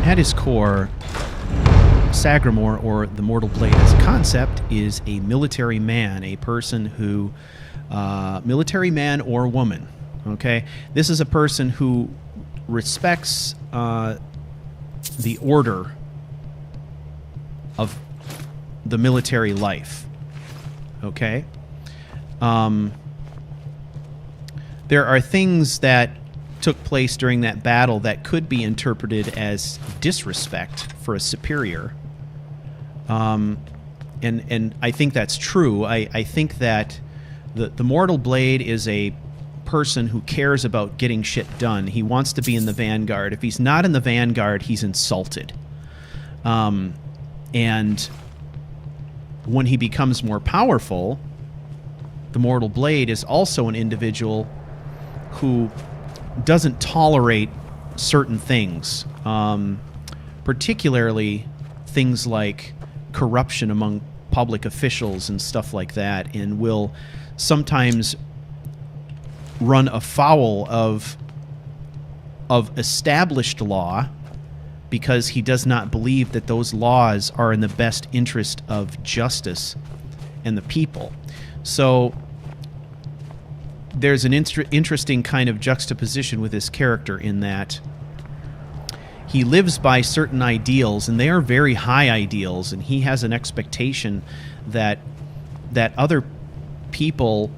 at his core, Sagramore, or the Mortal Blade as a concept, is a military man, a person who, military man or woman, okay? This is a person who respects the order of the military life, okay? There are things that took place during that battle that could be interpreted as disrespect for a superior. And I think that's true. I think that the Mortal Blade is a person who cares about getting shit done. He wants to be in the vanguard. If he's not in the vanguard, he's insulted. And when he becomes more powerful, the Mortal Blade is also an individual who doesn't tolerate certain things, particularly things like corruption among public officials and stuff like that, and will sometimes run afoul of established law because he does not believe that those laws are in the best interest of justice and the people. So there's an interesting kind of juxtaposition with this character in that he lives by certain ideals, and they are very high ideals, and he has an expectation that other people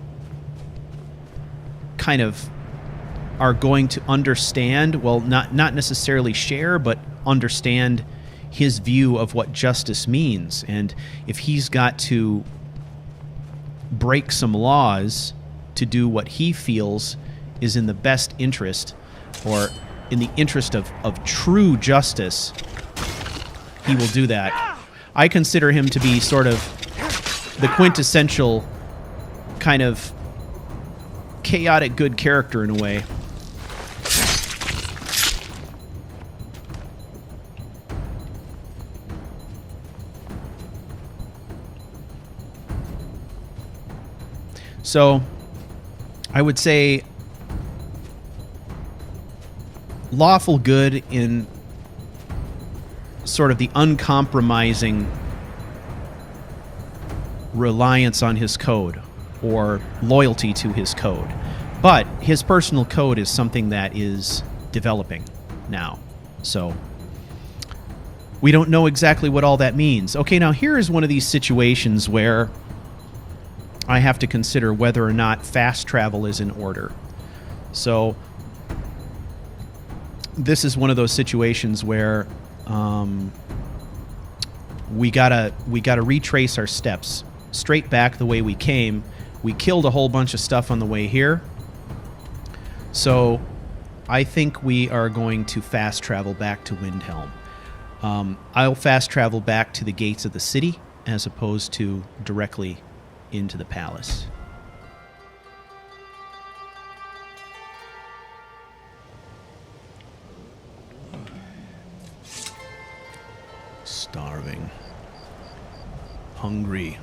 kind of are going to understand, well, not necessarily share, but understand his view of what justice means. And if he's got to break some laws to do what he feels is in the best interest, or in the interest of true justice, he will do that. I consider him to be sort of the quintessential kind of chaotic good character in a way. So I would say lawful good in sort of the uncompromising reliance on his code or loyalty to his code. But his personal code is something that is developing now. So we don't know exactly what all that means. Okay, now here is one of these situations where I have to consider whether or not fast travel is in order. So this is one of those situations where we gotta retrace our steps straight back the way we came. We killed a whole bunch of stuff on the way here, so I think we are going to fast travel back to Windhelm. I'll fast travel back to the gates of the city as opposed to directly into the palace. Starving. Hungry.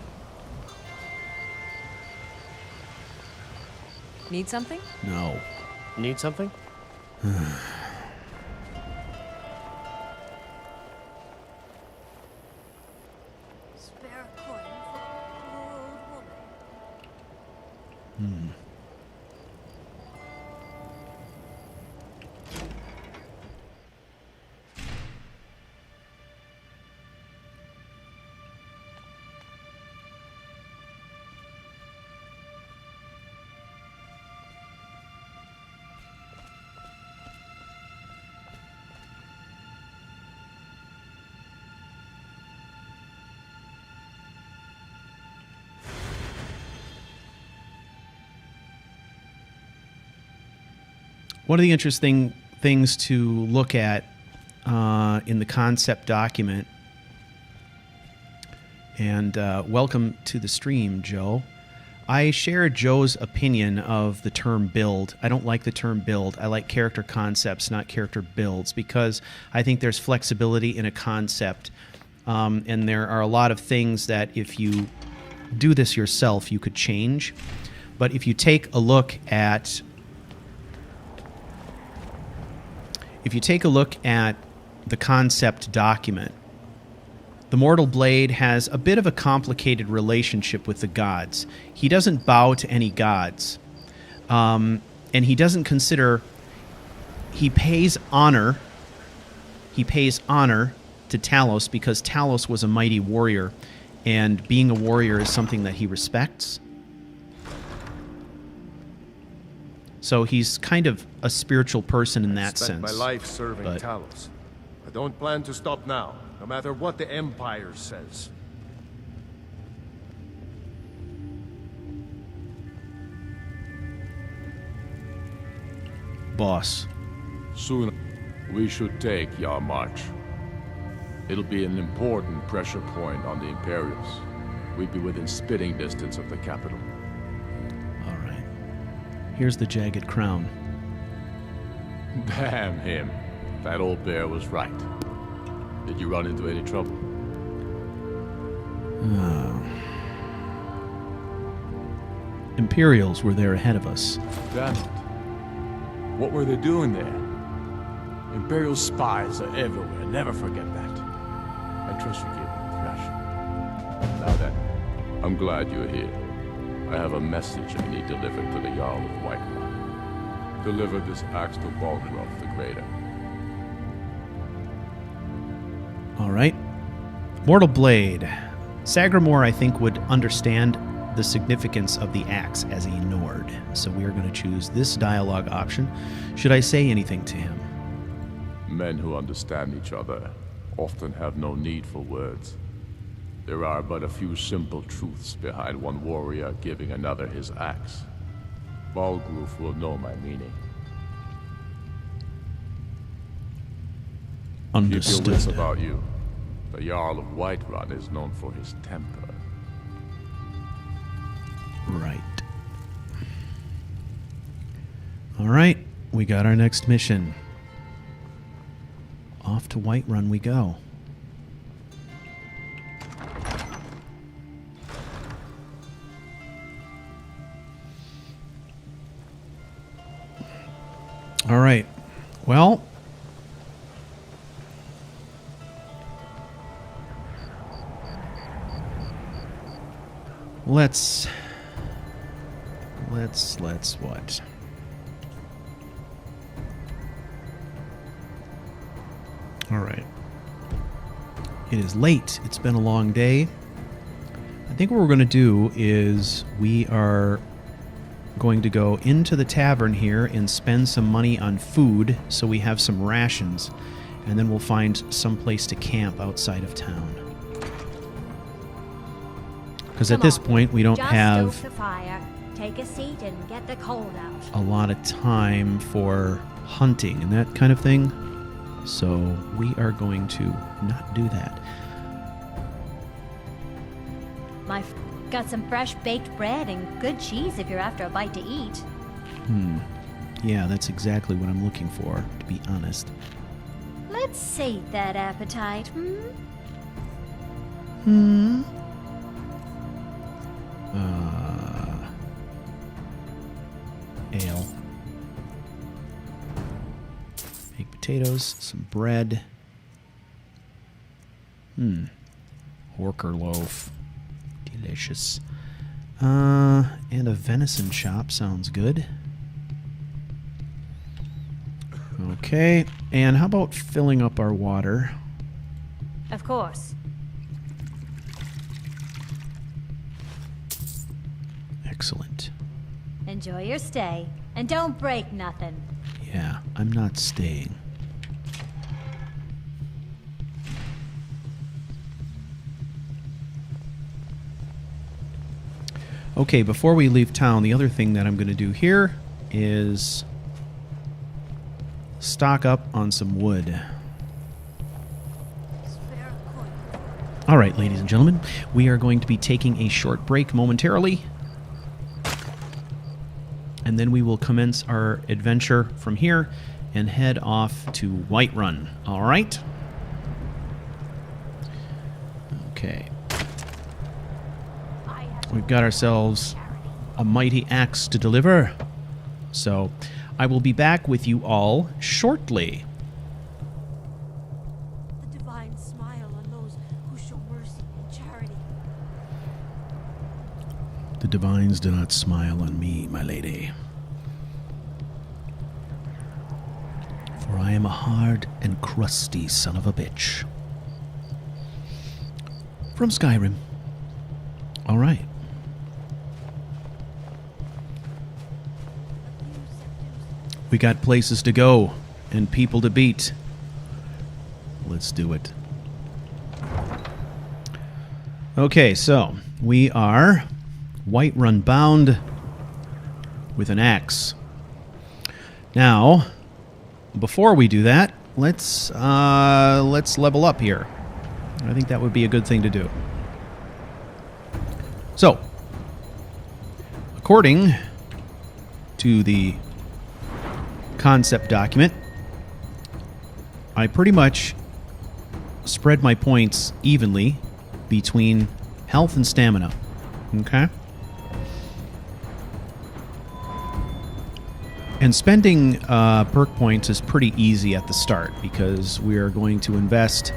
Need something? No. Need something? Spare a coin for a poor old woman. One of the interesting things to look at in the concept document, and welcome to the stream, Joe. I share Joe's opinion of the term build. I don't like the term build. I like character concepts, not character builds, because I think there's flexibility in a concept, and there are a lot of things that if you do this yourself, you could change. But if you take a look at the concept document. The mortal blade has a bit of a complicated relationship with the gods. He doesn't bow to any gods. And he doesn't consider... He pays honor. He pays honor to Talos because Talos was a mighty warrior. And being a warrior is something that he respects. So he's kind of a spiritual person in that sense. I spent my life serving Talos. I don't plan to stop now, no matter what the Empire says. Boss. Soon, we should take Yarmarch. It'll be an important pressure point on the Imperials. We'd be within spitting distance of the capital. All right. Here's the jagged crown. Damn him. That old bear was right. Did you run into any trouble? Imperials were there ahead of us. Damn it. What were they doing there? Imperial spies are everywhere. Never forget that. I trust you gave them a thrashing. Now then, I'm glad you're here. I have a message I need delivered to the Jarl of Whiterun. Deliver this axe to Balgraf the Greater. All right. Mortal Blade. Sagramore, I think, would understand the significance of the axe as a Nord. So we are going to choose this dialogue option. Should I say anything to him? Men who understand each other often have no need for words. There are but a few simple truths behind one warrior giving another his axe. Balgraf will know my meaning. Understood. Keep your wits about you. The Jarl of Whiterun is known for his temper. Right. All right. We got our next mission. Off to Whiterun we go. All right. Well, let's what? All right. It is late. It's been a long day. I think what we're going to do is we are going to go into the tavern here and spend some money on food so we have some rations, and then we'll find some place to camp outside of town. Because at this point we don't have Just stoke the fire, take a seat, and get the cold out. a lot of time for hunting and that kind of thing. So we are going to not do that. Got some fresh baked bread and good cheese if you're after a bite to eat. Yeah, that's exactly what I'm looking for, to be honest. Let's sate that appetite, Ale. Baked potatoes, some bread. Horker loaf. Delicious. And a venison chop sounds good. Okay, and how about filling up our water? Of course. Excellent. Enjoy your stay, and don't break nothing. Yeah, I'm not staying. Okay, before we leave town, the other thing that I'm going to do here is stock up on some wood. Spare coin. All right, ladies and gentlemen, we are going to be taking a short break momentarily, and then we will commence our adventure from here and head off to Whiterun. All right? Okay. We've got ourselves a mighty axe to deliver. So I will be back with you all shortly. divines do not smile on me, my lady. For I am a hard and crusty son of a bitch. From Skyrim. All right. We got places to go and people to beat. Let's do it. Okay, so we are Whiterun bound with an axe. Now, before we do that, let's level up here. I think that would be a good thing to do. So, according to the concept document, I pretty much spread my points evenly between health and stamina. Okay? And spending perk points is pretty easy at the start because we are going to invest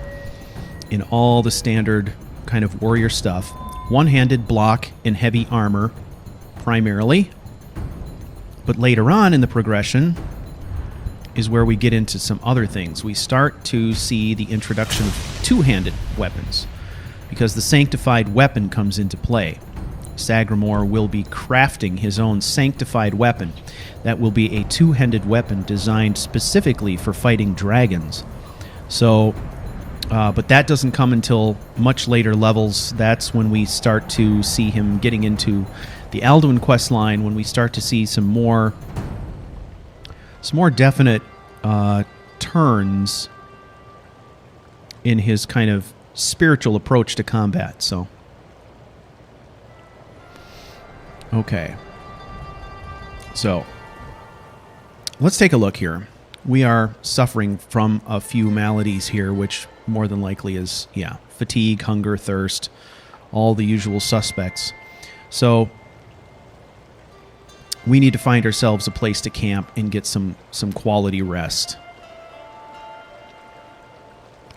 in all the standard kind of warrior stuff. One-handed, block, and heavy armor primarily. But later on in the progression is where we get into some other things. We start to see the introduction of two-handed weapons because the sanctified weapon comes into play. Sagramore will be crafting his own sanctified weapon that will be a two-handed weapon designed specifically for fighting dragons. So, but that doesn't come until much later levels. That's when we start to see him getting into the Alduin quest line, when we start to see some more definite turns in his kind of spiritual approach to combat. So, okay. So, let's take a look here. We are suffering from a few maladies here, which more than likely is, fatigue, hunger, thirst, all the usual suspects. So, we need to find ourselves a place to camp and get some quality rest.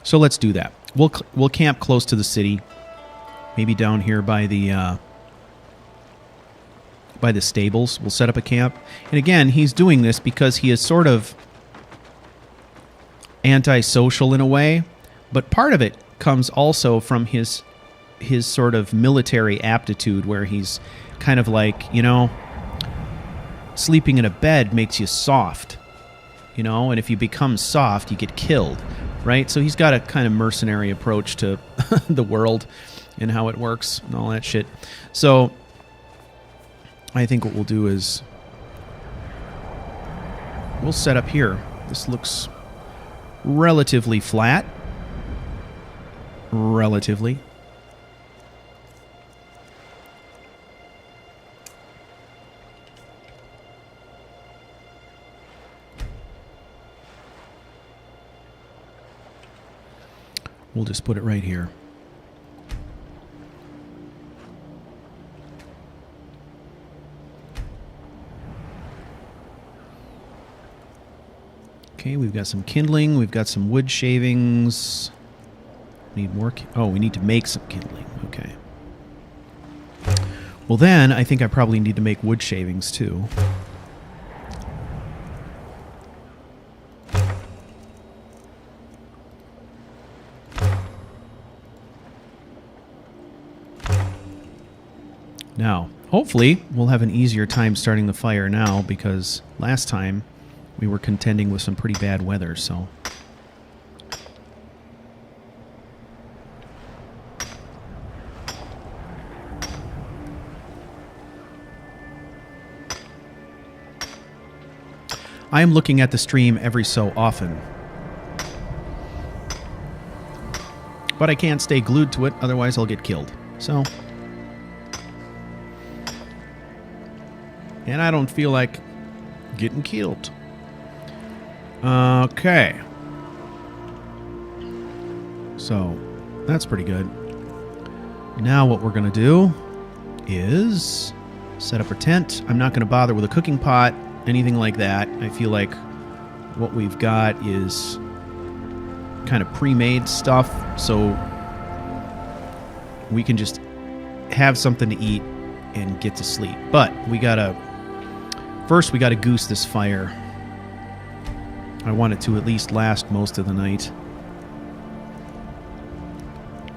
So let's do that. We'll camp close to the city, maybe down here by the stables. We'll set up a camp. And again, he's doing this because he is sort of antisocial in a way, but part of it comes also from his sort of military aptitude, where he's kind of like, sleeping in a bed makes you soft, and if you become soft, you get killed, right? So he's got a kind of mercenary approach to the world and how it works and all that shit. So I think what we'll do is we'll set up here. This looks relatively flat. Relatively. We'll just put it right here. Okay, we've got some kindling. We've got some wood shavings. Need more? We need to make some kindling. Okay. Well, then, I think I probably need to make wood shavings, too. Now, hopefully, we'll have an easier time starting the fire now, because last time we were contending with some pretty bad weather, so... I am looking at the stream every so often. But I can't stay glued to it, otherwise I'll get killed. So... and I don't feel like getting killed. Okay. So, that's pretty good. Now what we're going to do is set up our tent. I'm not going to bother with a cooking pot, anything like that. I feel like what we've got is kind of pre-made stuff, so we can just have something to eat and get to sleep. But we gotta goose this fire. I want it to at least last most of the night.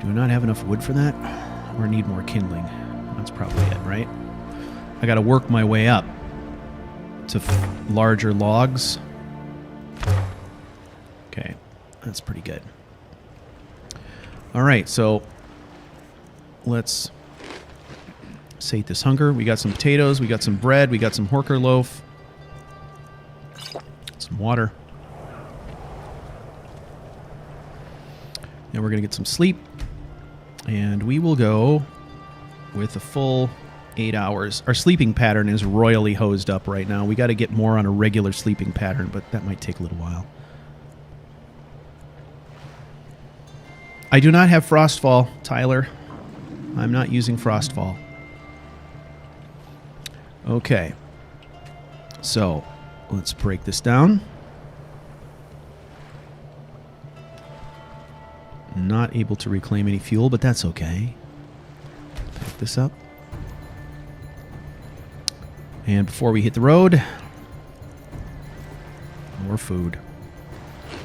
Do I not have enough wood for that? Or need more kindling? That's probably it, right? I gotta work my way up to larger logs. Okay, that's pretty good. All right, so let's sate this hunger. We got some potatoes, we got some bread, we got some horker loaf, some water. Now we're going to get some sleep, and we will go with a full 8 hours. Our sleeping pattern is royally hosed up right now. We got to get more on a regular sleeping pattern, but that might take a little while. I do not have Frostfall, Tyler. I'm not using Frostfall. Okay. So, let's break this down. Not able to reclaim any fuel, but that's okay. Pick this up. And before we hit the road, more food.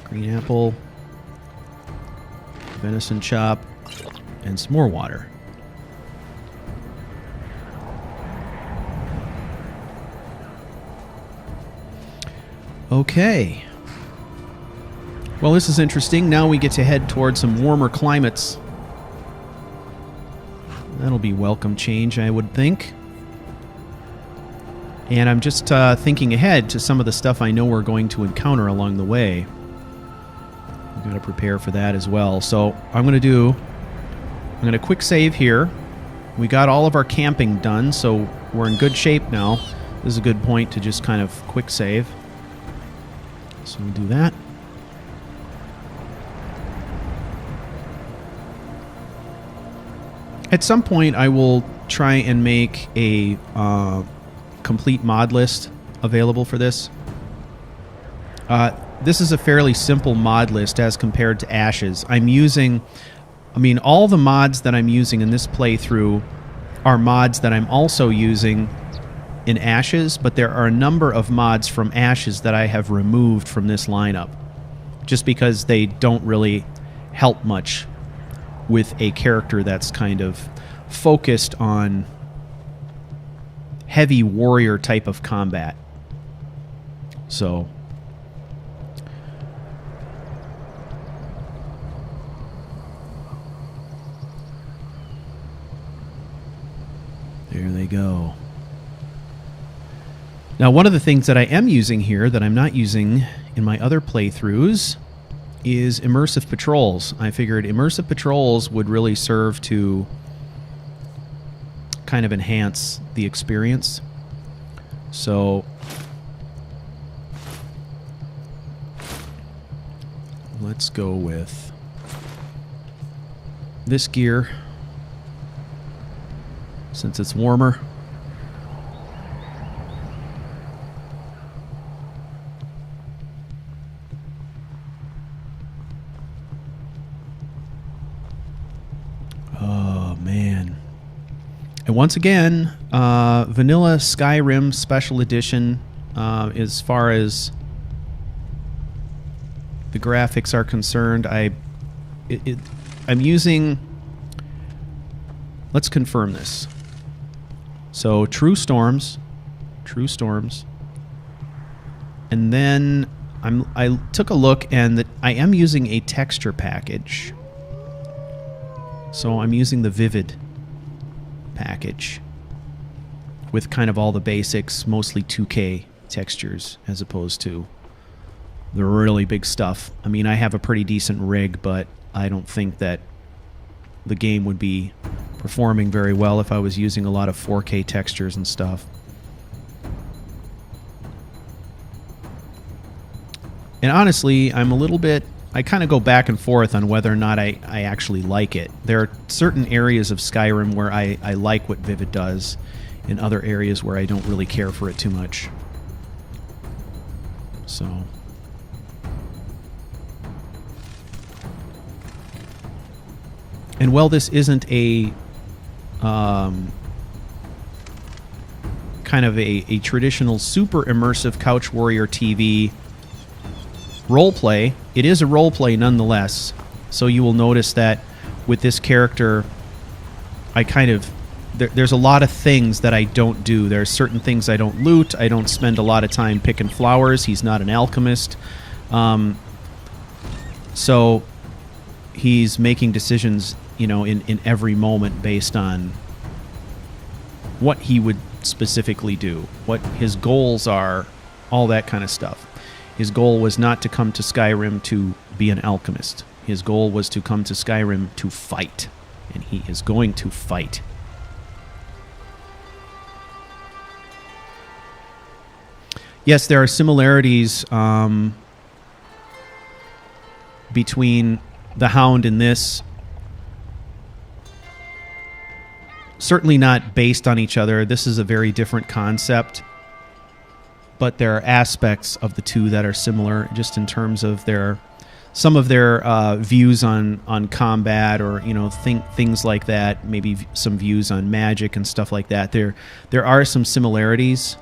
Green apple, venison chop, and some more water. Okay. Well, this is interesting. Now we get to head towards some warmer climates. That'll be welcome change, I would think. And I'm just thinking ahead to some of the stuff I know we're going to encounter along the way. We've got to prepare for that as well. So I'm going to quick save here. We got all of our camping done, so we're in good shape now. This is a good point to just kind of quick save. So we'll do that. At some point, I will try and make a complete mod list available for this. This is a fairly simple mod list as compared to Ashes. All the mods that I'm using in this playthrough are mods that I'm also using in Ashes, but there are a number of mods from Ashes that I have removed from this lineup, just because they don't really help much with a character that's kind of focused on heavy warrior type of combat. So there they go. Now, one of the things that I am using here that I'm not using in my other playthroughs is immersive patrols. I figured immersive patrols would really serve to kind of enhance the experience. So let's go with this gear since it's warmer. And once again, vanilla Skyrim Special Edition, as far as the graphics are concerned, I'm using... Let's confirm this. So, True Storms. And then I took a look, and I am using a texture package. So, I'm using the Vivid package with kind of all the basics, mostly 2K textures as opposed to the really big stuff. I mean, I have a pretty decent rig, but I don't think that the game would be performing very well if I was using a lot of 4K textures and stuff. And honestly, I kind of go back and forth on whether or not I actually like it. There are certain areas of Skyrim where I like what Vivid does, and other areas where I don't really care for it too much. So... And while this isn't a kind of a traditional super immersive CouchWarrior TV roleplay. It is a roleplay nonetheless, so you will notice that with this character, I kind of... There's a lot of things that I don't do. There are certain things I don't loot. I don't spend a lot of time picking flowers. He's not an alchemist. So he's making decisions, in every moment based on what he would specifically do, what his goals are, all that kind of stuff. His goal was not to come to Skyrim to be an alchemist. His goal was to come to Skyrim to fight, and he is going to fight. Yes, there are similarities between the Hound and this. Certainly not based on each other. This is a very different concept. But there are aspects of the two that are similar, just in terms of some of their views on combat, or things like that. Maybe some views on magic and stuff like that. There are some similarities,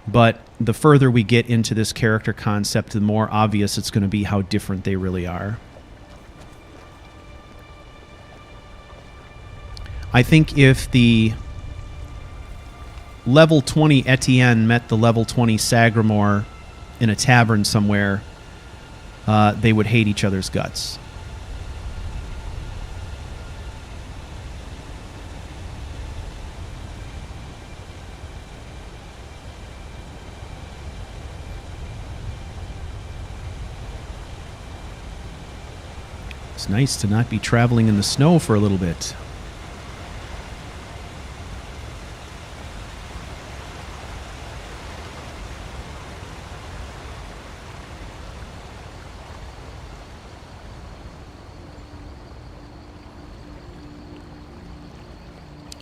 but the further we get into this character concept, the more obvious it's going to be how different they really are. I think if the level 20 Etienne met the level 20 Sagramore in a tavern somewhere, they would hate each other's guts. It's nice to not be traveling in the snow for a little bit.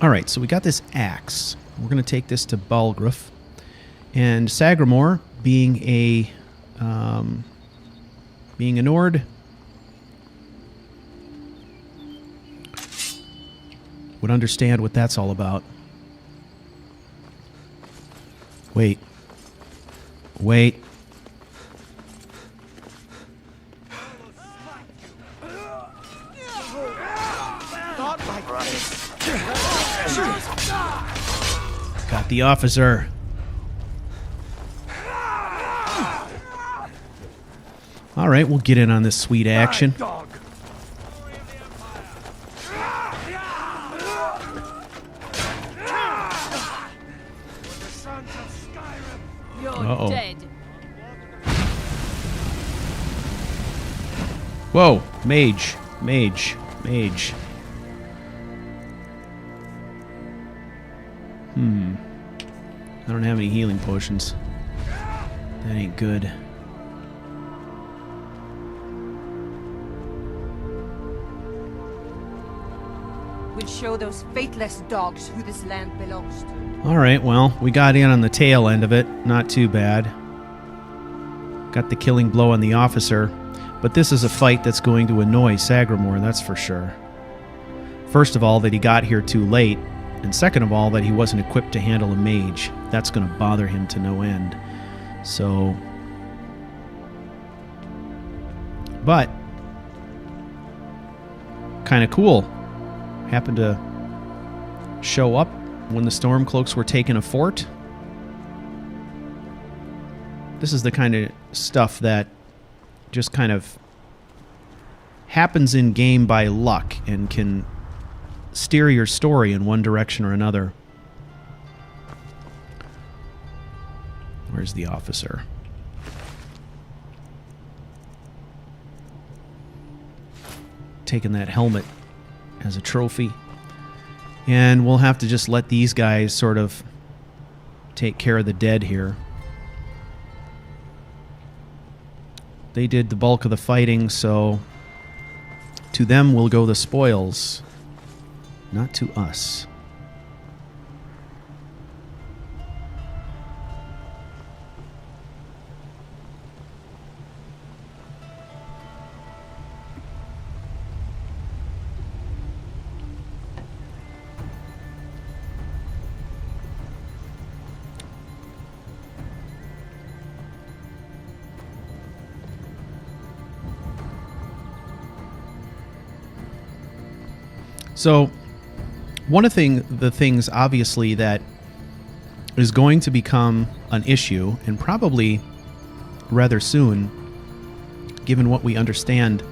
Alright, so we got this axe. We're going to take this to Balgruuf. And Sagramore, being a Nord, would understand what that's all about. Wait. Got the officer. All right, we'll get in on this sweet action. You're dead. Whoa, mage. I don't have any healing potions. That ain't good. We'll show those faithless dogs who this land belongs to. Alright, well, we got in on the tail end of it. Not too bad. Got the killing blow on the officer. But this is a fight that's going to annoy Sagramore, that's for sure. First of all, that he got here too late. And second of all, that he wasn't equipped to handle a mage. That's going to bother him to no end. So... But... kind of cool. Happened to show up when the Stormcloaks were taking a fort. This is the kind of stuff that just kind of happens in game by luck and can steer your story in one direction or another. Where's the officer? Taking that helmet as a trophy. And we'll have to just let these guys sort of take care of the dead here. They did the bulk of the fighting, so to them will go the spoils, not to us. So, one of the things, obviously, that is going to become an issue, and probably rather soon, given what we understand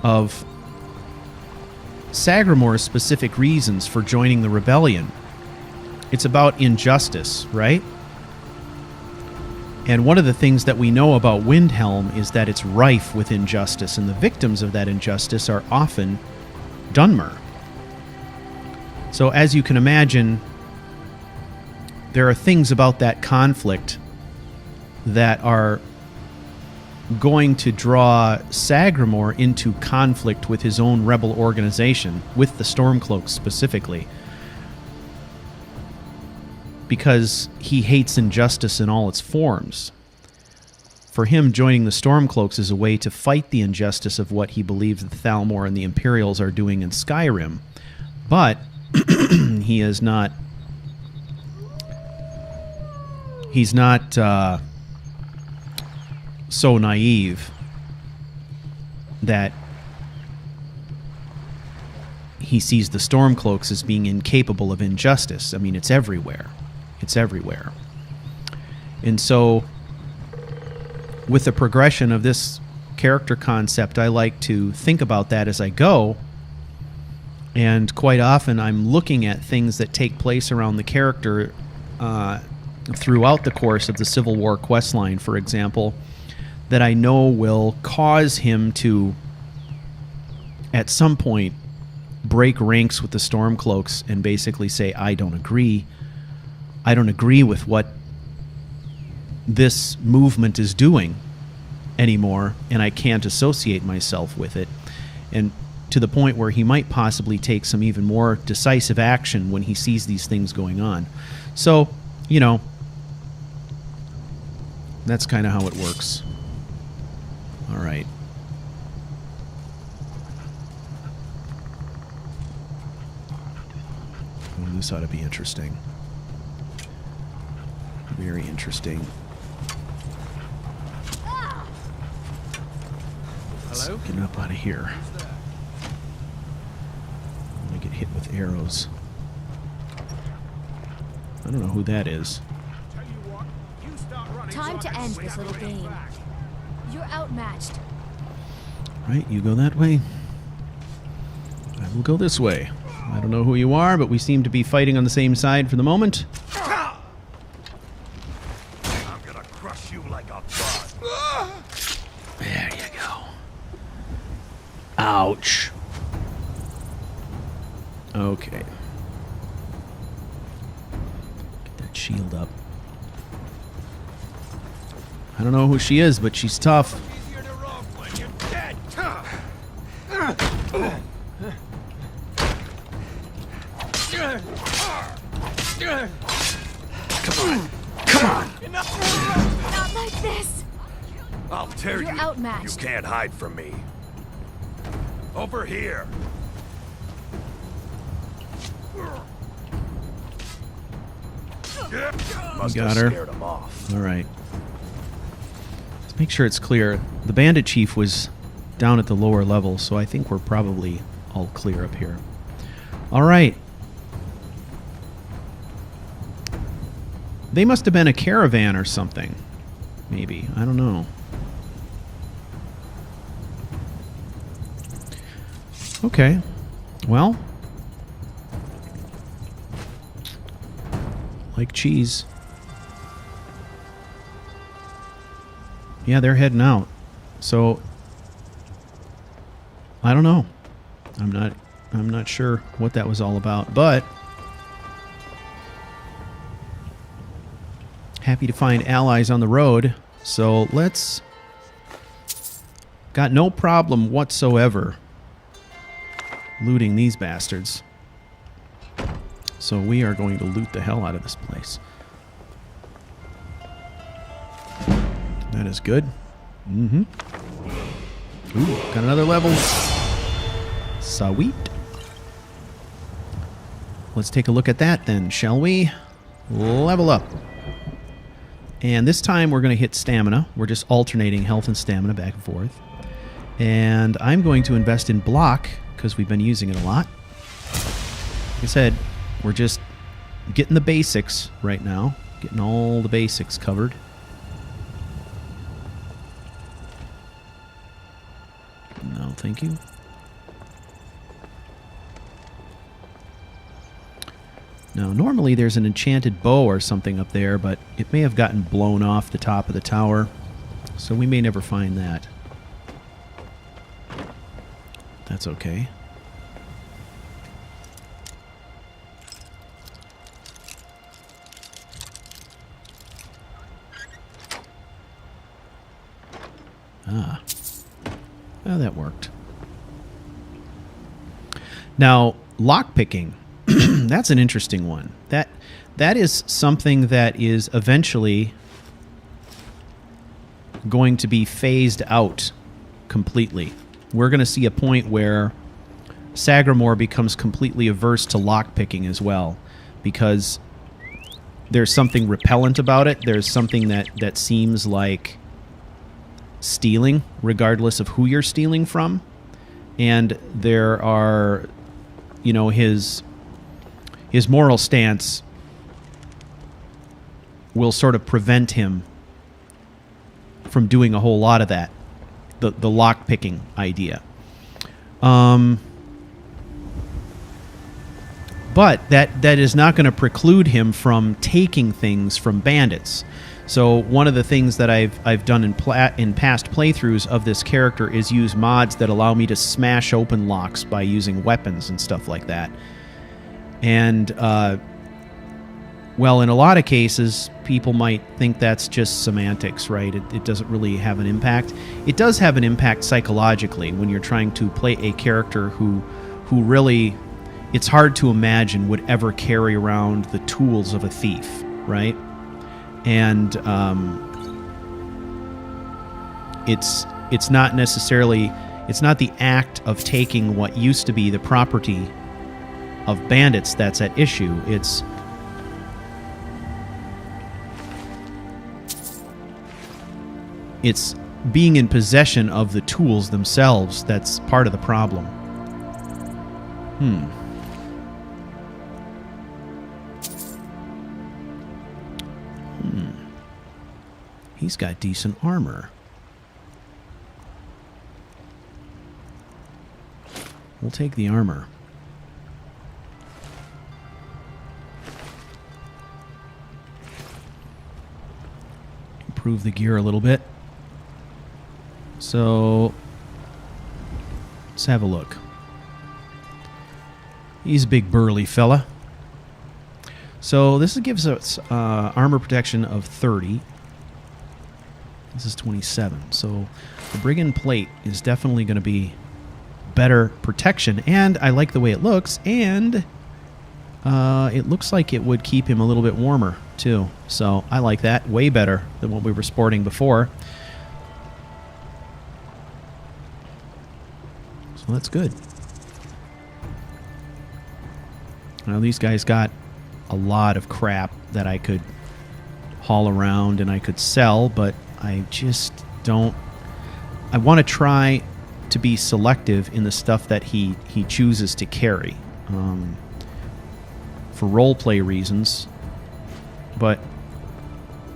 of Sagramor's specific reasons for joining the rebellion. It's about injustice, right? And one of the things that we know about Windhelm is that it's rife with injustice, and the victims of that injustice are often Dunmer. So as you can imagine, there are things about that conflict that are going to draw Sagramor into conflict with his own rebel organization, with the Stormcloaks specifically, because he hates injustice in all its forms. For him, joining the Stormcloaks is a way to fight the injustice of what he believes the Thalmor and the Imperials are doing in Skyrim. But he is not... He's not so naive that he sees the Stormcloaks as being incapable of injustice. I mean, it's everywhere. It's everywhere. And so, with the progression of this character concept, I like to think about that as I go. And quite often, I'm looking at things that take place around the character throughout the course of the Civil War questline, for example, that I know will cause him to, at some point, break ranks with the Stormcloaks and basically say, I don't agree. I don't agree with what this movement is doing anymore, and I can't associate myself with it. And to the point where he might possibly take some even more decisive action when he sees these things going on. So, you know, that's kind of how it works. All right. Well, this ought to be interesting. Very interesting. Hello? Let's get up out of here. I'm gonna get hit with arrows. I don't know who that is. Time to end this little game. You're outmatched. Right, you go that way. I will go this way. I don't know who you are, but we seem to be fighting on the same side for the moment. I'm gonna crush you like a bug. There you go. Ouch. Okay. Get that shield up. I don't know who she is, but she's tough. Come on. Come on. Not like this. I'll tear You're you. outmatched. You can't hide from me. Over here. Must got have her. scared him off. All right. Let's make sure it's clear. The bandit chief was down at the lower level, so I think we're probably all clear up here. All right. They must have been a caravan or something. Maybe. I don't know. Okay. Well. Like cheese. Yeah, they're heading out. So I don't know. I'm not sure what that was all about, but happy to find allies on the road. So let's... Got no problem whatsoever looting these bastards. So we are going to loot the hell out of this place. That is good. Mm-hmm. Ooh, got another level. Sweet. Let's take a look at that then, shall we? Level up. And this time we're going to hit stamina. We're just alternating health and stamina back and forth. And I'm going to invest in block because we've been using it a lot. Like I said, we're just getting the basics right now. Getting all the basics covered. No, thank you. Now, normally there's an enchanted bow or something up there, but it may have gotten blown off the top of the tower, so we may never find that. That's okay. Ah. Oh, that worked. Now, lockpicking. That's an interesting one. That is something that is eventually going to be phased out completely. We're going to see a point where Sagramore becomes completely averse to lockpicking as well, because there's something repellent about it. There's something that seems like stealing, regardless of who you're stealing from. And there are, you know, his moral stance will sort of prevent him from doing a whole lot of that, the lock-picking idea. But that is not going to preclude him from taking things from bandits. So one of the things that I've done in past playthroughs of this character is use mods that allow me to smash open locks by using weapons and stuff like that. And, well, in a lot of cases, people might think that's just semantics, right? It doesn't really have an impact. It does have an impact psychologically when you're trying to play a character who really, it's hard to imagine would ever carry around the tools of a thief, right? And it's not necessarily, it's not the act of taking what used to be the property of bandits that's at issue. It's being in possession of the tools themselves that's part of the problem. He's got decent armor. We'll take the armor. Improve the gear a little bit. So, let's have a look. He's a big burly fella. So this gives us armor protection of 30. This is 27. So the Brigand Plate is definitely going to be better protection. And I like the way it looks. And it looks like it would keep him a little bit warmer, too. So I like that. Way better than what we were sporting before. So that's good. Now these guys got a lot of crap that I could haul around and I could sell, but I just don't... I want to try to be selective in the stuff that he chooses to carry. For roleplay reasons, but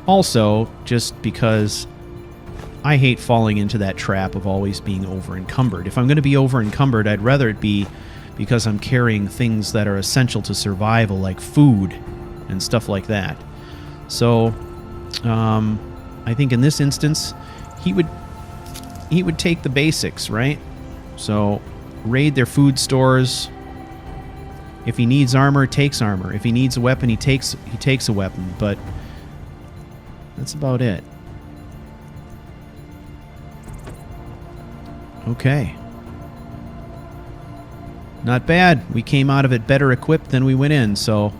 also just because I hate falling into that trap of always being over-encumbered. If I'm going to be over-encumbered, I'd rather it be because I'm carrying things that are essential to survival, like food and stuff like that. So, I think in this instance, he would take the basics, right? So, raid their food stores. If he needs armor, takes armor. If he needs a weapon, he takes a weapon. But that's about it. Okay. Not bad. We came out of it better equipped than we went in, so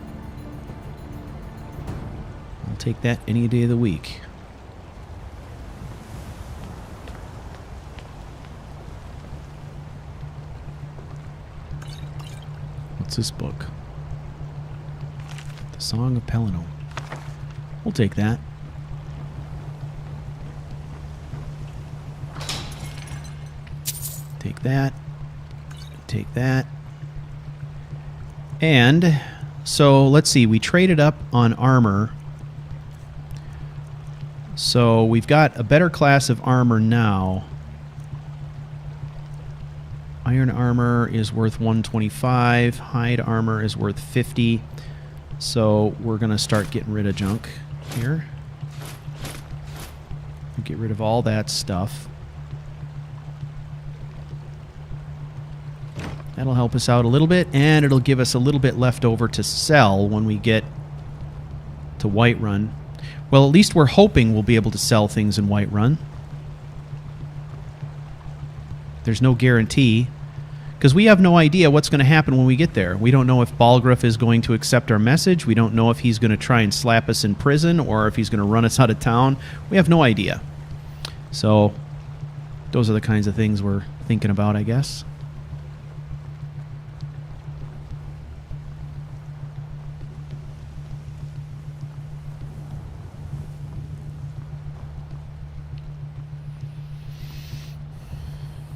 I'll take that any day of the week. What's this book? The Song of Pelennor. We'll take that. take that. Take that. And so let's see. We traded up on armor. So we've got a better class of armor now. Iron armor is worth 125. Hide armor is worth 50. So we're going to start getting rid of junk here. Get rid of all that stuff. That'll help us out a little bit, and it'll give us a little bit left over to sell when we get to Whiterun. Well, at least we're hoping we'll be able to sell things in Whiterun. There's no guarantee, because we have no idea what's going to happen when we get there. We don't know if Balgruuf is going to accept our message. We don't know if he's going to try and slap us in prison or if he's going to run us out of town. We have no idea. So, those are the kinds of things we're thinking about, I guess.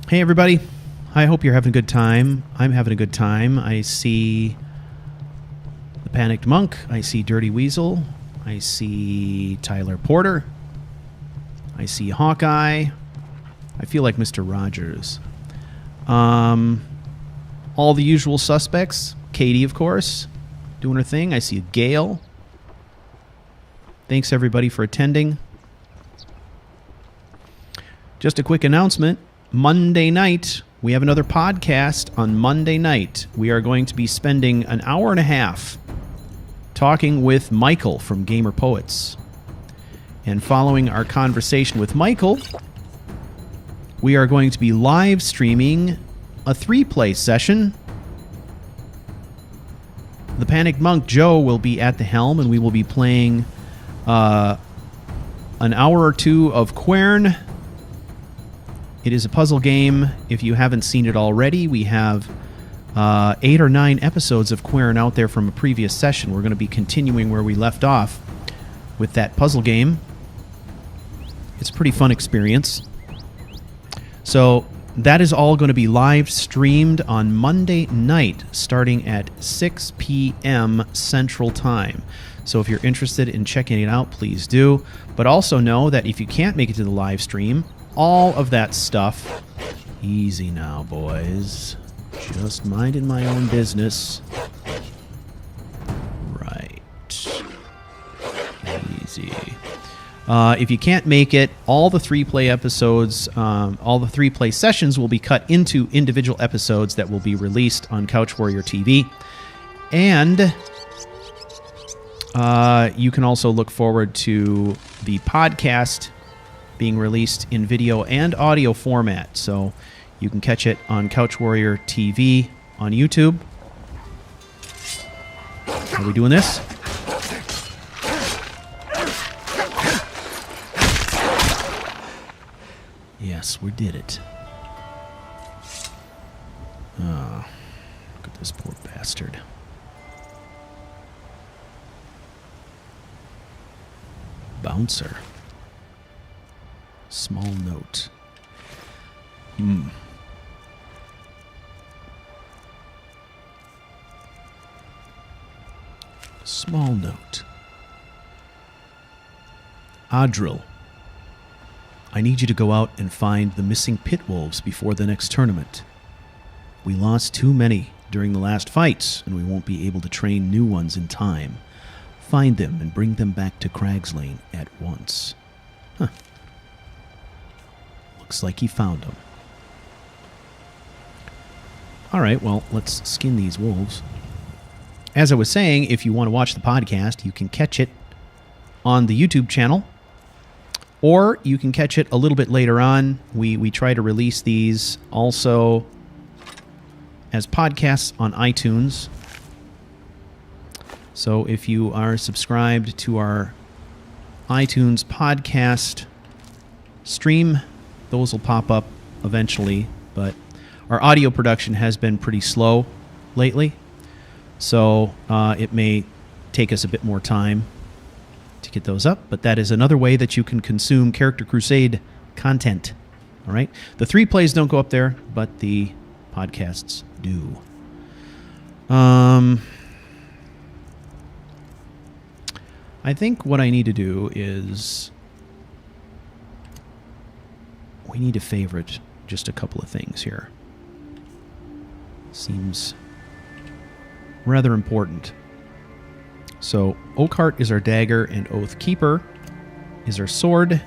Hey, everybody. I hope you're having a good time. I'm having a good time. I see the Panicked Monk. I see Dirty Weasel. I see Tyler Porter. I see Hawkeye. I feel like Mr. Rogers. All the usual suspects. Katie, of course, doing her thing. I see Gail. Thanks, everybody, for attending. Just a quick announcement. Monday night, we have another podcast on Monday night. We are going to be spending an hour and a half talking with Michael from Gamer Poets. And following our conversation with Michael, we are going to be live streaming a 3-play session. The Panicked Monk, Joe, will be at the helm, and we will be playing an hour or two of Quern. It is a puzzle game. If you haven't seen it already, we have 8 or 9 episodes of Quern out there from a previous session. We're going to be continuing where we left off with that puzzle game. It's a pretty fun experience. So that is all going to be live streamed on Monday night starting at 6 p.m. Central Time. So if you're interested in checking it out, please do. But also know that if you can't make it to the live stream, all of that stuff... Easy now, boys. Just minding my own business. Right. Easy. If you can't make it, all the 3-play episodes, all the 3-play sessions will be cut into individual episodes that will be released on CouchWarrior TV. And you can also look forward to the podcast being released in video and audio format. So you can catch it on CouchWarrior TV on YouTube. Are we doing this? Yes, we did it. Oh, look at this poor bastard. Bouncer. Small note. Small note. Adril. I need you to go out and find the missing pit wolves before the next tournament. We lost too many during the last fights, and we won't be able to train new ones in time. Find them and bring them back to Cragslane at once. Huh. Looks like he found them. Alright, well, let's skin these wolves. As I was saying, if you want to watch the podcast, you can catch it on the YouTube channel, or you can catch it a little bit later on. We try to release these also as podcasts on iTunes. So if you are subscribed to our iTunes podcast stream, those will pop up eventually, but our audio production has been pretty slow lately, so it may take us a bit more time to get those up, but that is another way that you can consume Character Crusade content. All right? The 3 plays don't go up there, but the podcasts do. I think what I need to do is we need to favorite just a couple of things here. Seems rather important. So Oakheart is our dagger and Oathkeeper is our sword.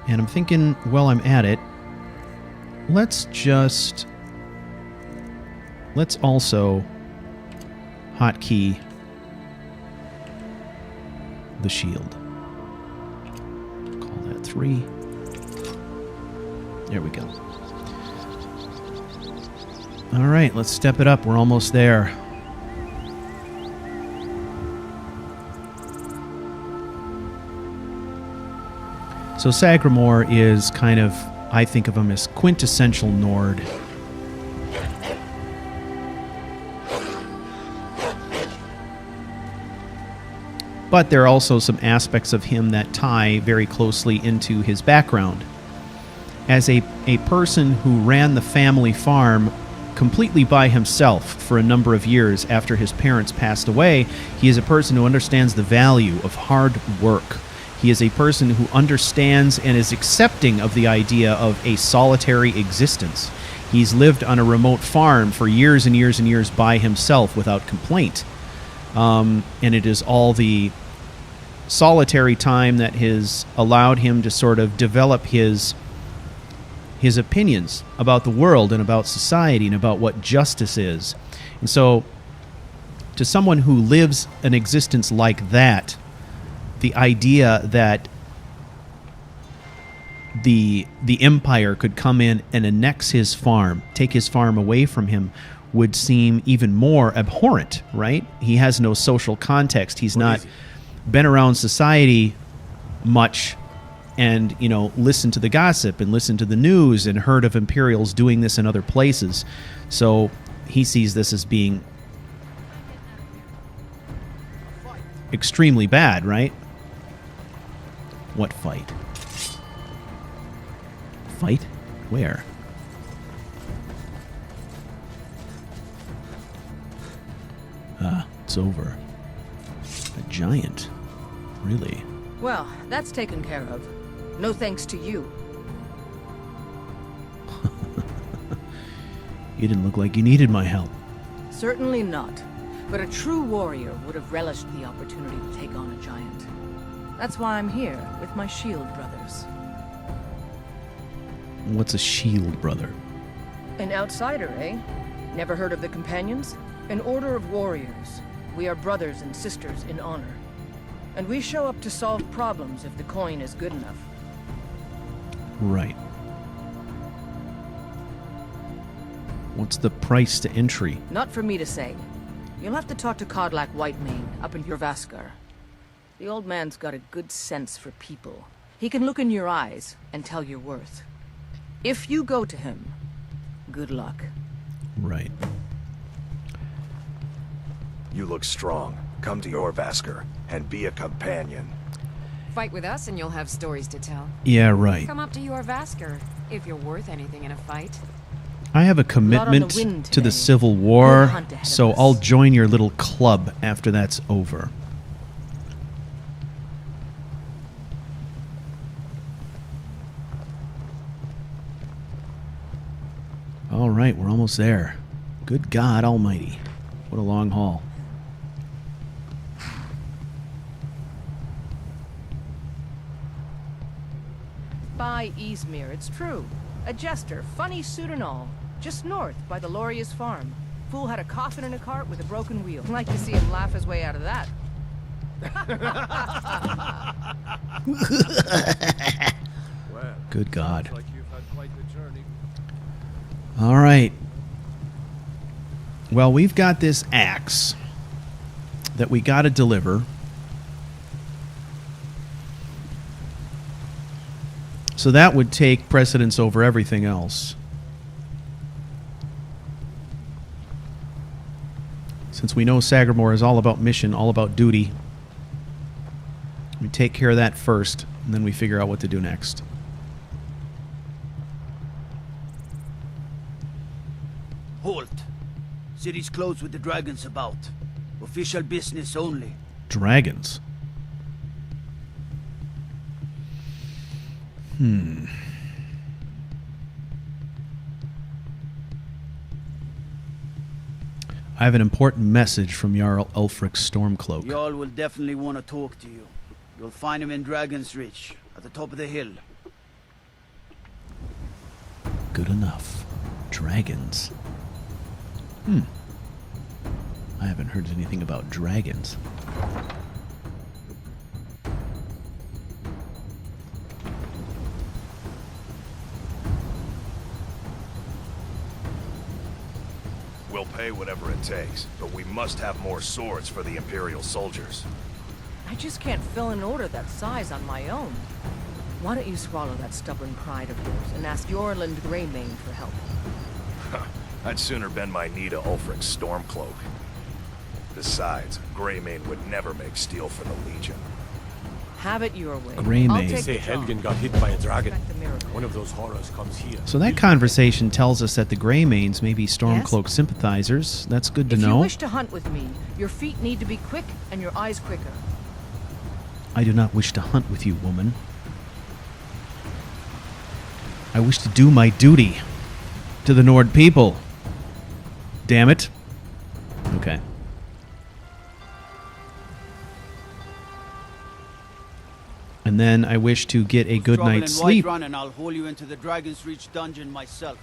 And I'm thinking, while I'm at it, let's also hotkey the shield. Call that 3. There we go. All right, let's step it up. We're almost there. So Sagramore is kind of, I think of him as quintessential Nord. But there are also some aspects of him that tie very closely into his background. As a person who ran the family farm completely by himself for a number of years after his parents passed away, he is a person who understands the value of hard work. He is a person who understands and is accepting of the idea of a solitary existence. He's lived on a remote farm for years and years and years by himself without complaint. And it is all the solitary time that has allowed him to sort of develop his opinions about the world and about society and about what justice is. And so, to someone who lives an existence like that, the idea that the Empire could come in and annex his farm, take his farm away from him, would seem even more abhorrent, right? He has no social context. He's not been around society much and, you know, listened to the gossip and listened to the news and heard of Imperials doing this in other places. So he sees this as being extremely bad, right? What fight? Fight? Where? It's over. A giant. Really? Well, that's taken care of. No thanks to you. You didn't look like you needed my help. Certainly not. But a true warrior would have relished the opportunity to take on a giant. That's why I'm here with my shield brothers. What's a shield brother? An outsider, eh? Never heard of the Companions? An order of warriors. We are brothers and sisters in honor. And we show up to solve problems if the coin is good enough. Right. What's the price to entry? Not for me to say. You'll have to talk to Kodlak Whitemane up in Jorvaskar. The old man's got a good sense for people. He can look in your eyes and tell your worth. If you go to him, good luck. Right. You look strong. Come to Jorvaskar and be a companion. Fight with us and you'll have stories to tell. Yeah, right. Come up to your Vasker if you're worth anything in a fight. I have a commitment to the Civil War, so I'll join your little club after that's over. All right, we're almost there. Good God Almighty. What a long haul. By Izmir, it's true. A jester, funny suit and all. Just north, by the Loria's farm. Fool had a coffin in a cart with a broken wheel. Like to see him laugh his way out of that. Well, Good God. like you've had quite the journey. All right. Well, we've got this axe that we got to deliver. So that would take precedence over everything else. Since we know Sagramore is all about mission, all about duty, we take care of that first, and then we figure out what to do next. halt. City's closed with the dragons about. Official business only. Dragons. I have an important message from Jarl Ulfric's Stormcloak. Y'all will definitely want to talk to you. You'll find him in Dragon's Reach, at the top of the hill. Good enough. Dragons. I haven't heard anything about dragons. We'll pay whatever it takes, but we must have more swords for the Imperial soldiers. I just can't fill an order that size on my own. Why don't you swallow that stubborn pride of yours and ask Yorland Greymane for help? I'd sooner bend my knee to Ulfric's Stormcloak. Besides, Greymane would never make steel for the Legion. Have it your way. Greymane. I'll take Say the job. Helgen got hit by a dragon. Expect the miracle. One of those horrors comes here. So that conversation tells us that the Greymanes may be Stormcloak sympathizers. That's good to If you know. wish to hunt with me, your feet need to be quick and your eyes quicker. I do not wish to hunt with you, woman. I wish to do my duty to the Nord people. Damn it. Okay. And then I wish to get a good night's sleep. Run and I'll haul you into the Dragon's Reach dungeon myself.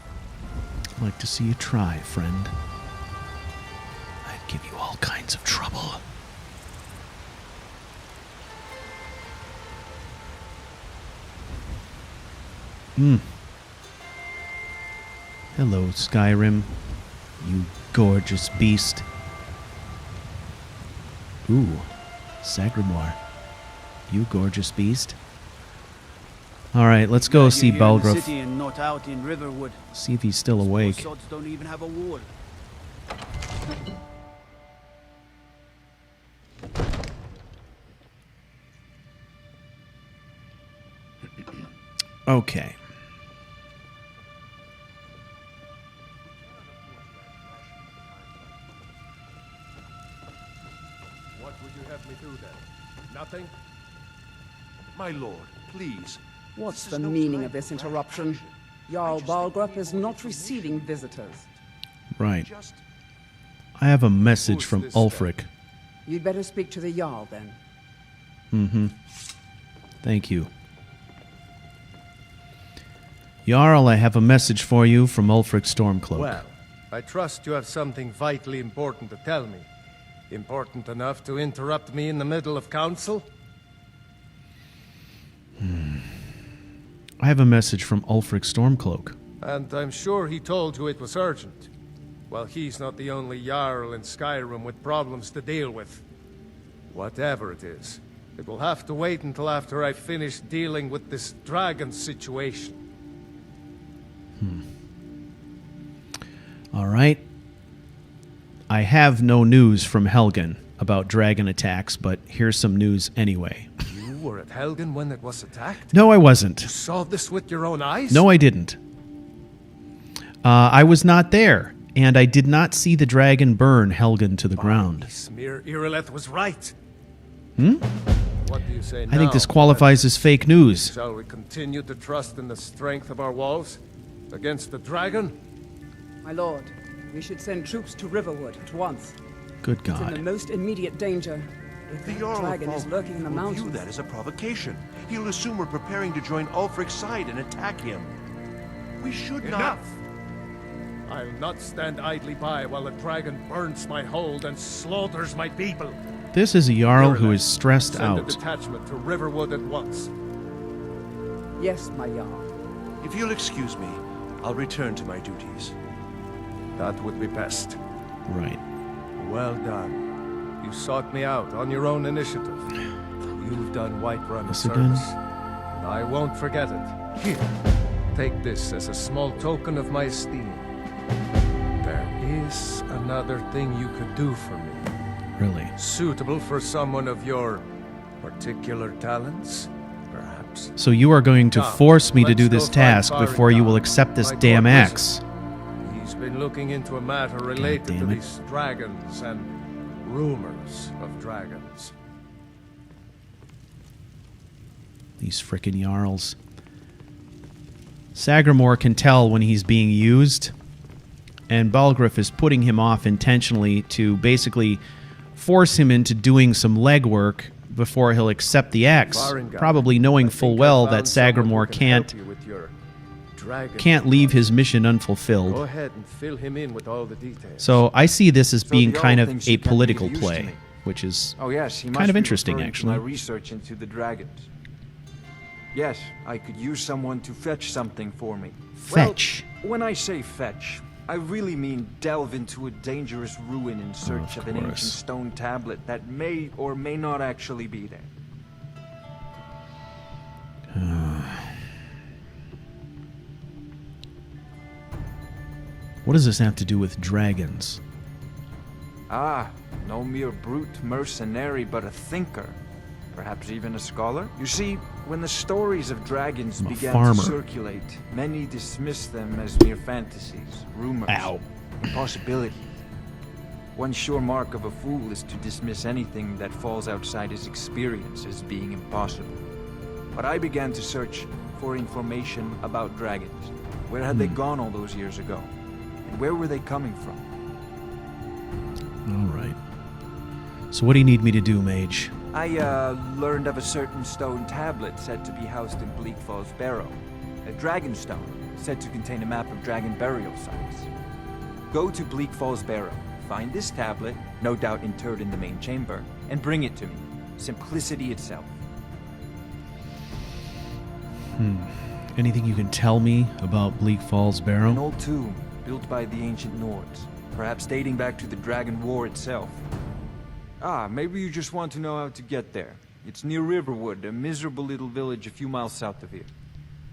I'd like to see you try, friend. I'd give you all kinds of trouble. Hello, Skyrim. You gorgeous beast. Ooh, Sagramore. You gorgeous beast. Alright, let's go see You're here in the Balgruuf. city and not out in Riverwood. See if he's still awake. Sods don't even have a wall. Okay. What would you have me do then? Nothing? My lord, please. What's the meaning of this interruption? Jarl Balgruuf is not receiving visitors. Right. I have a message from this Ulfric. You'd better speak to the Jarl then. Thank you. Jarl, I have a message for you from Ulfric Stormcloak. Well, I trust you have something vitally important to tell me. Important enough to interrupt me in the middle of council? I have a message from Ulfric Stormcloak. And I'm sure he told you it was urgent. Well, he's not the only Jarl in Skyrim with problems to deal with. Whatever it is, it will have to wait until after I finish dealing with this dragon situation. All right. I have no news from Helgen about dragon attacks, but here's some news anyway. You were at Helgen when it was attacked? No, I wasn't. You saw this with your own eyes? No, I didn't. I was not there, and I did not see the dragon burn Helgen to the ground. Smear Irileth was right. What do you say now? I think this qualifies as fake news. Shall we continue to trust in the strength of our walls? Against the dragon? My lord, we should send troops to Riverwood at once. Good It's in the God. most immediate danger. If The the Jarl of dragon is Balgruuf lurking in the will view mountains. that as a provocation. He'll assume we're preparing to join Ulfric's side and attack him. We should not... Enough! I'll not stand idly by while the dragon burns my hold and slaughters my people. This is a Jarl who Irileth, is stressed send a out. detachment to Riverwood at once. Yes, my Jarl. If you'll excuse me, I'll return to my duties. That would be best. Right. Well done. You sought me out on your own initiative. You've done Whiterun a This again? service. And I won't forget it. Here, take this as a small token of my esteem. There is another thing you could do for me. Really. Suitable for someone of your particular talents, perhaps. So you are going to Come, force me to let's do go this find task before you will Faringham, accept this my damn court axe. wizard. He's been been looking into a matter related to damn it. these dragons and rumors of dragons. These frickin' Jarls. Sagramore can tell when he's being used, and Balgruuf is putting him off intentionally to basically force him into doing some legwork before he'll accept the axe, probably knowing full well that Sagramore can't leave his mission unfulfilled. Go ahead and fill him in with all the details. So I see this as being the kind old of thinks a you can't political get used to play, me. which is Oh yes, he must kind of be interesting, referring to actually. my research into the dragons. Yes, I could use someone to fetch something for me. Fetch? Well, when I say fetch, I really mean delve into a dangerous ruin in search of an ancient stone tablet that may or may not actually be there. What does this have to do with dragons? Ah, no mere brute mercenary, but a thinker. Perhaps even a scholar? You see, when the stories of dragons began to circulate, many dismissed them as mere fantasies, rumors, impossibilities. One sure mark of a fool is to dismiss anything that falls outside his experience as being impossible. But I began to search for information about dragons. Where had they gone all those years ago? And where were they coming from? All right. So what do you need me to do, mage? I, learned of a certain stone tablet said to be housed in Bleak Falls Barrow. A dragon stone, said to contain a map of dragon burial sites. Go to Bleak Falls Barrow, find this tablet, no doubt interred in the main chamber, and bring it to me. Simplicity itself. Anything you can tell me about Bleak Falls Barrow? An old tomb, built by the ancient Nords, perhaps dating back to the Dragon War itself. Ah, maybe you just want to know how to get there. It's near Riverwood, a miserable little village a few miles south of here.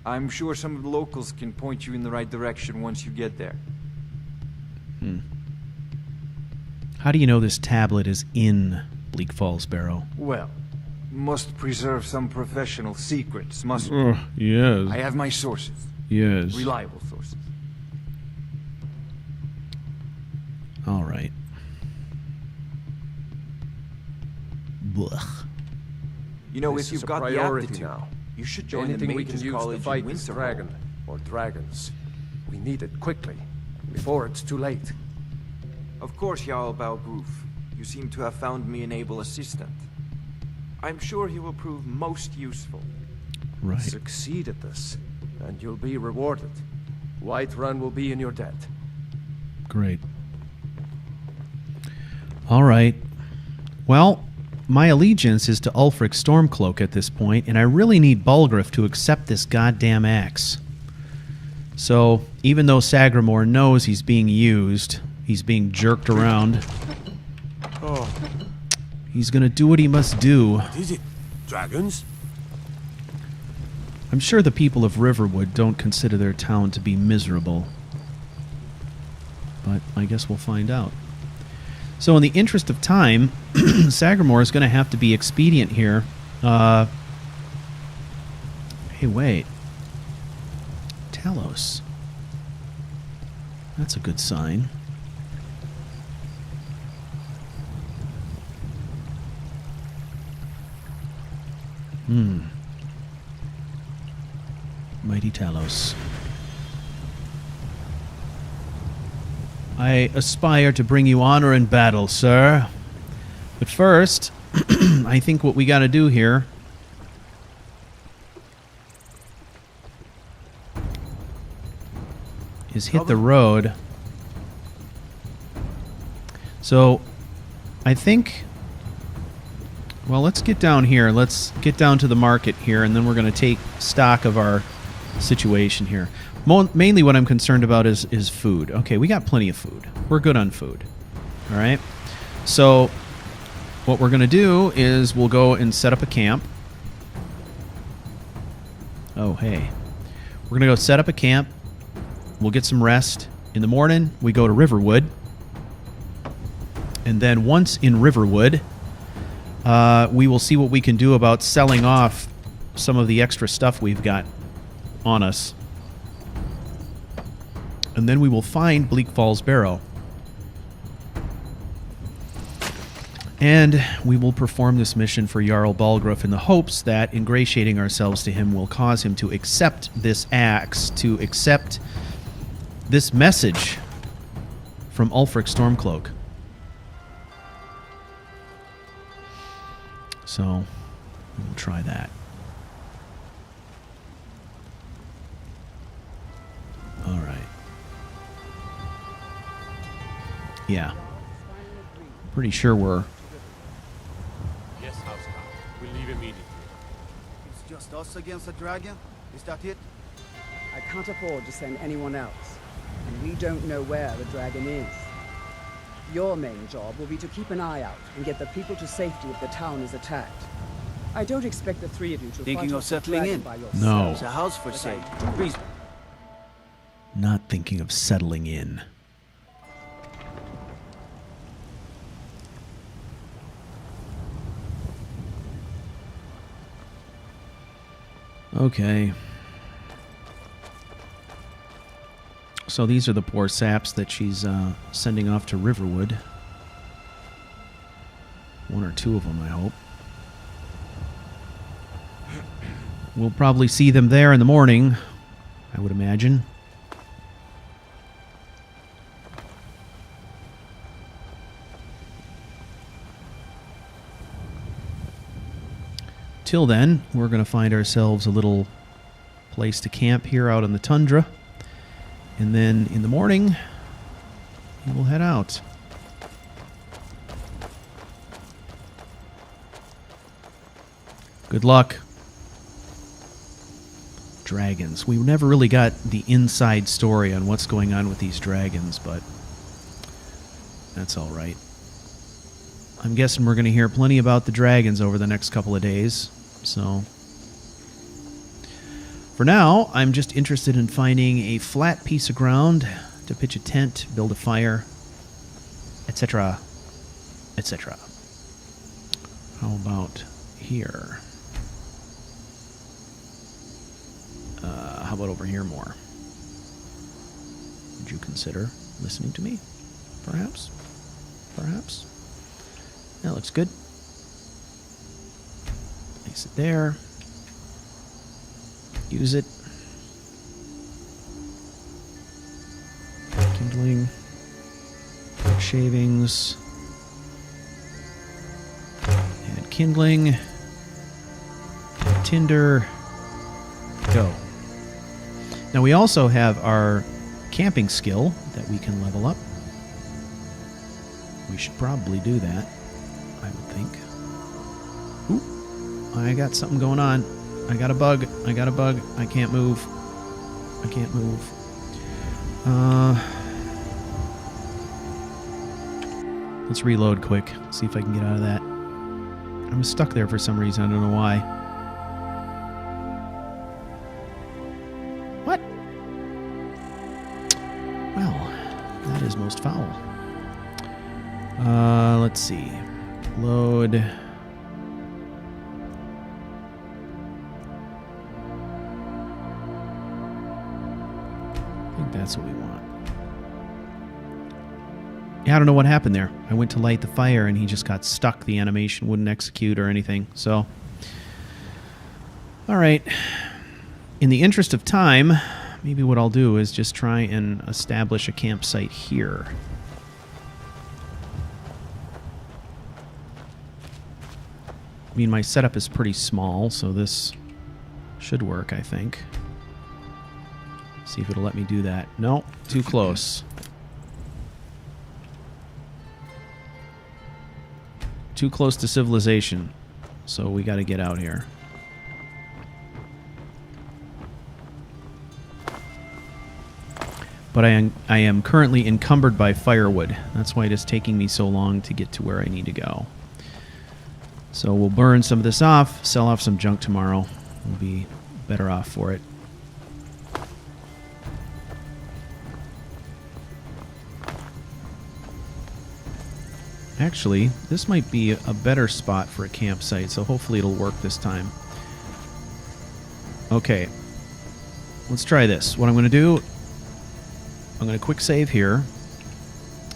I'm sure some of the locals can point you in the right direction once you get there. How do you know this tablet is in Bleak Falls Barrow? Well, must preserve some professional secrets, must we? Yes. I have my sources. Yes. Reliable sources. All right. Blech. You know, This if is you've a got the priority aptitude, now. you should join Anything the we can Mages use to College fight in this Winterhold. dragon or dragons. We need it quickly, before it's too late. Of course, Jarl Balgruuf. You seem to have found me an able assistant. I'm sure he will prove most useful. Right. Succeed at this, and you'll be rewarded. Whiterun will be in your debt. Great. All right. Well, my allegiance is to Ulfric Stormcloak at this point, and I really need Balgruuf to accept this goddamn axe. So, even though Sagramore knows he's being used, he's being jerked around, he's gonna do what he must do. What is it? Dragons? I'm sure the people of Riverwood don't consider their town to be miserable. But I guess we'll find out. So in the interest of time, Sagramore is going to have to be expedient here. Hey, wait. Talos. That's a good sign. Mighty Talos. I aspire to bring you honor in battle, sir. But first, I think what we got to do here is hit the road. So, I think... Well, let's get down here. Let's get down to the market here, and then we're going to take stock of our situation here. Mainly what I'm concerned about is food. Okay, we got plenty of food. We're good on food. All right? So, what we're going to do is we'll go and set up a camp. Oh, hey. We're going to go set up a camp. We'll get some rest. In the morning, we go to Riverwood. And then once in Riverwood, we will see what we can do about selling off some of the extra stuff we've got on us. And then we will find Bleak Falls Barrow. And we will perform this mission for Jarl Balgruuf in the hopes that ingratiating ourselves to him will cause him to accept this axe, to accept this message from Ulfric Stormcloak. So, we'll try that. All right. Yeah. Pretty sure we're... Yes, Housecarl. We'll leave immediately. It's just us against the dragon? Is that it? I can't afford to send anyone else, and we don't know where the dragon is. Your main job will be to keep an eye out and get the people to safety if the town is attacked. I don't expect the three of you to Thinking of settling in? by No. It's a house for sale. Please. Not thinking of settling in. Okay. So these are the poor saps that she's sending off to Riverwood. One or two of them, I hope. We'll probably see them there in the morning, I would imagine. Till then, we're going to find ourselves a little place to camp here out in the tundra. And then in the morning, we'll head out. Good luck. Dragons. We never really got the inside story on what's going on with these dragons, but that's all right. I'm guessing we're going to hear plenty about the dragons over the next couple of days, so... For now, I'm just interested in finding a flat piece of ground to pitch a tent, build a fire, etc., etc. How about here? How about over here more? Would you consider listening to me? Perhaps? Perhaps? That looks good. Place it there. Use it. Kindling. Shavings. Add kindling. Tinder. Go. Now we also have our camping skill that we can level up. We should probably do that, I would think. Ooh, I got something going on. I got a bug. I got a bug. I can't move. I can't move. Let's reload quick. See if I can get out of that. I'm stuck there for some reason. I don't know why. What? Well, that is most foul. Let's see. Load. That's what we want. Yeah, I don't know what happened there. I went to light the fire and he just got stuck. The animation wouldn't execute or anything. So, all right. In the interest of time, maybe what I'll do is just try and establish a campsite here. I mean, my setup is pretty small, so this should work, I think. See if it'll let me do that. No, too close. Too close to civilization. So we got to get out here. But I am currently encumbered by firewood. That's why it is taking me so long to get to where I need to go. So we'll burn some of this off, sell off some junk tomorrow. We'll be better off for it. Actually, this might be a better spot for a campsite, so hopefully it'll work this time. Okay. Let's try this. What I'm going to do, I'm I'm going to quick save here,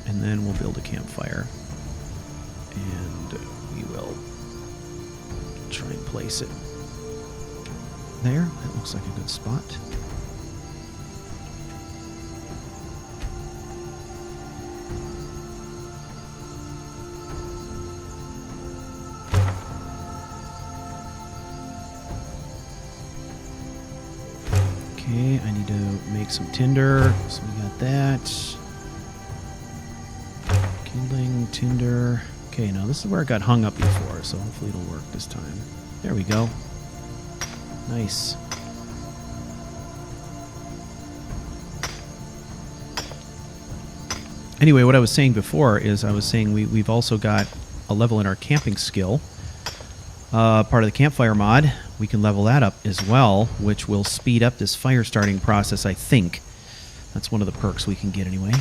and then we'll build a campfire. And we will try and place it there. That looks like a good spot. Okay, I need to make some tinder, so we got that. Kindling, tinder. Okay, now this is where it got hung up before, so hopefully it'll work this time. There we go. Nice. Anyway, what I was saying before is I was saying we've also got a level in our camping skill. Part of the campfire mod, we can level that up as well, which will speed up this fire starting process, I think. That's one of the perks we can get anyway.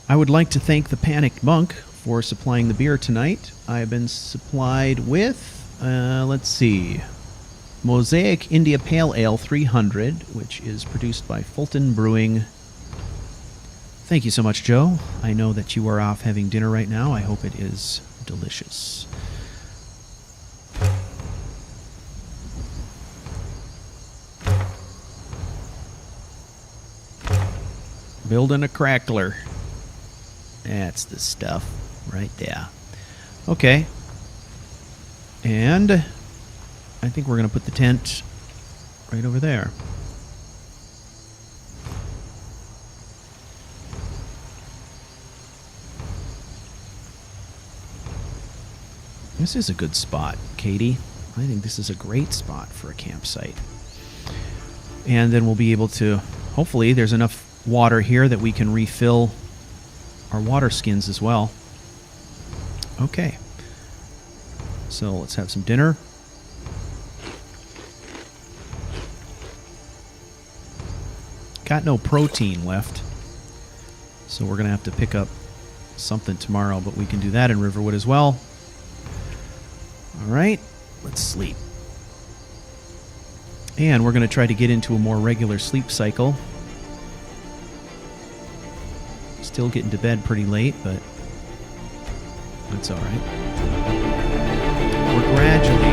I would like to thank the Panicked Monk for supplying the beer tonight. I've been supplied with, let's see, Mosaic India Pale Ale 300, which is produced by Fulton Brewing. Thank you so much, Joe. I know that you are off having dinner right now. I hope it is delicious. Building a crackler. That's the stuff right there. Okay. And I think we're going to put the tent right over there. This is a good spot, Katie. I think this is a great spot for a campsite. And then we'll be able to, hopefully there's enough water here that we can refill our water skins as well. Okay. So let's have some dinner. Got no protein left, so we're going to have to pick up something tomorrow, but we can do that in Riverwood as well. All right, let's sleep. And we're going to try to get into a more regular sleep cycle. Still getting to bed pretty late, but that's all right. We're gradually